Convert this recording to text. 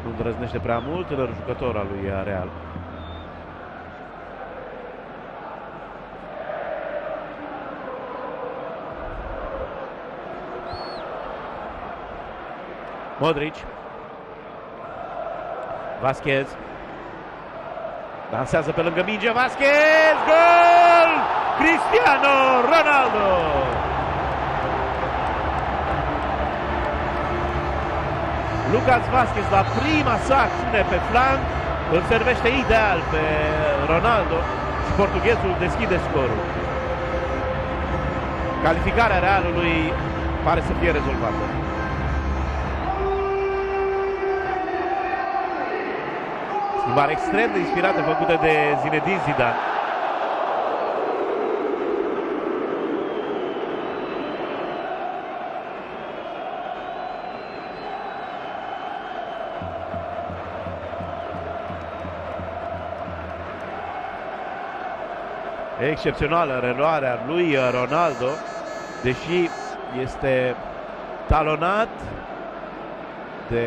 Nu îndrăznește prea mult, tânăr jucător al lui Real. Modric. Vasquez. Dansează pe lângă minge. Vasquez! Gol! Cristiano Ronaldo! Lucas Vasquez, la prima sa acțiune pe flanc, îl servește ideal pe Ronaldo și portughezul deschide scorul. Calificarea Realului pare să fie rezolvată. Schimbare extrem de inspirată făcută de Zinedine Zidane. Excepțională reluarea lui Ronaldo, deși este talonat de